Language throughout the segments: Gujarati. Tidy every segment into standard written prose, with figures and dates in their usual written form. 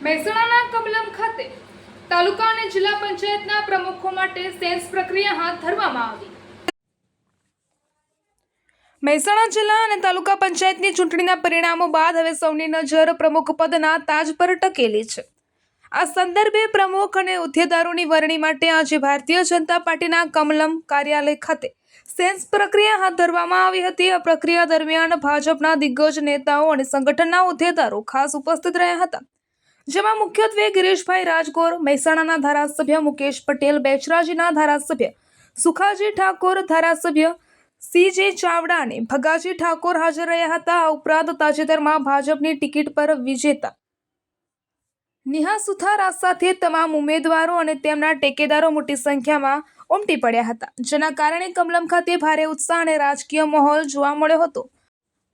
મહેસાણાના કમલમ ખાતે તાલુકા અને જિલ્લા પંચાયતના પ્રમુખો માટે સેન્સ પ્રક્રિયા હાથ ધરવામાં આવી। મહેસાણા જિલ્લા અને તાલુકા પંચાયતની ચૂંટણીના પરિણામો બાદ હવે સૌની નજર પ્રમુખ પદના તાજ પર ટકેલી છે। આ સંદર્ભે પ્રમુખ અને હોદ્દેદારોની વરણી માટે આજે ભારતીય જનતા પાર્ટીના કમલમ કાર્યાલય ખાતે સેન્સ પ્રક્રિયા હાથ ધરવામાં આવી હતી। આ પ્રક્રિયા દરમિયાન ભાજપના દિગ્ગજ નેતાઓ અને સંગઠનના હોદ્દેદારો ખાસ ઉપસ્થિત રહ્યા હતા, જેમાં મુખ્યત્વે ગિરીશભાઈ રાજગોર, મહેસાણાના ધારાસભ્ય મુકેશ પટેલ, બેચરાજીના ધારાસભ્ય સુખાજી ઠાકોર, ધારાસભ્ય CJ ચાવડા અને ભગાજી ઠાકોર હાજર રહ્યા હતા। આ ઉપરાંત તાજેતરમાં ભાજપની ટિકિટ પર વિજેતા નેહા સુથાર સાથે તમામ ઉમેદવારો અને તેમના ટેકેદારો મોટી સંખ્યામાં ઉમટી પડ્યા હતા, જેના કારણે કમલમ ખાતે ભારે ઉત્સાહ અને રાજકીય માહોલ જોવા મળ્યો હતો।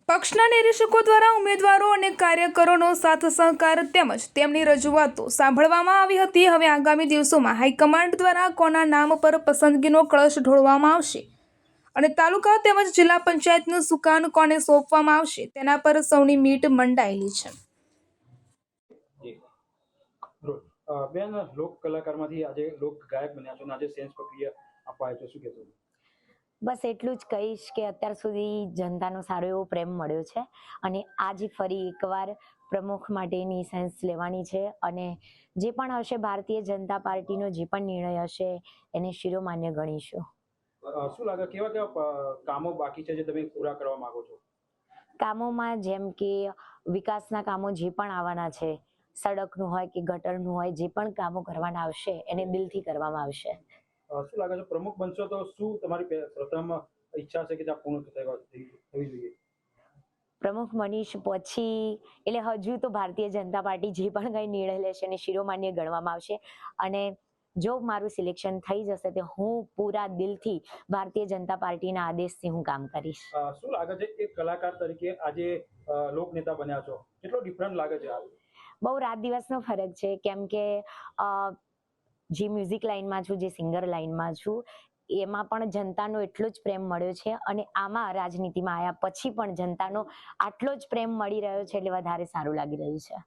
પક્ષના નિરીક્ષકો દ્વારા ઉમેદવારો અને કાર્યકરોનો સાથ સહકાર તેમજ તેમની રજૂઆતો સાંભળવામાં આવી હતી। હવે આગામી દિવસોમાં હાઈકમાન્ડ દ્વારા કોના નામ પર પસંદગીનો કળશ ઢોળવામાં આવશે અને તાલુકા તેમજ જિલ્લા પંચાયતનું સુકાન કોને સોંપવામાં આવશે તેના પર સૌની મીટ મંડાયેલી છે। બેન, લોક કલાકારમાંથી આજે લોક ગાયક બન્યા છો અને આજે સેન્સ પ્રક્રિયા અપાય છે, શું કહેશો? બસ એટલું જ કહીશ કે અત્યાર સુધી જનતાનો સારો એવો પ્રેમ મળ્યો છે અને આજે ફરી એકવાર પ્રમુખ માટેની સેન્સ લેવાની છે અને જે પણ હશે ભારતીય જનતા પાર્ટીનો જે પણ નિર્ણય હશે એને શિરોમાન્ય ગણીશું। શું લાગે, કેવા કેવા કામો બાકી છે જે તમે પૂરા કરવા માંગો છો? કામોમાં જેમ કે વિકાસના કામો જે પણ આવવાના છે, સડકનું હોય કે ગટરનું હોય, જે પણ કામો કરવાના આવશે એને દિલથી કરવામાં આવશે। શું લાગે છે, પ્રમુખ બનશો તો શું તમારી પ્રથમ ઈચ્છા છે કે જ્યાં પૂર્ણ થવી જોઈએ? પ્રમુખ બનીશ પછી એટલે હજુ તો ભારતીય જનતા પાર્ટી જે પણ કંઈ નિર્ણય લેશે એને શિરોમાન્ય ગણવામાં આવશે અને જો મારું સિલેક્શન થઈ જશે તો હું પૂરા દિલથી ભારતીય જનતા પાર્ટીના આદેશથી હું કામ કરીશ। શું લાગે છે, એક કલાકાર તરીકે આજે લોક નેતા બન્યા છો, કેટલો ડિફરન્ટ લાગે છે? બહુ રાત દિવસનો ફરક છે, કેમ કે જે મ્યુઝિક લાઈનમાં છું, જે સિંગર લાઈનમાં છું, એમાં પણ જનતાનો એટલો જ પ્રેમ મળ્યો છે અને આમાં રાજનીતિમાં આવ્યા પછી પણ જનતાનો આટલો જ પ્રેમ મળી રહ્યો છે એટલે વધારે સારું લાગી રહ્યું છે।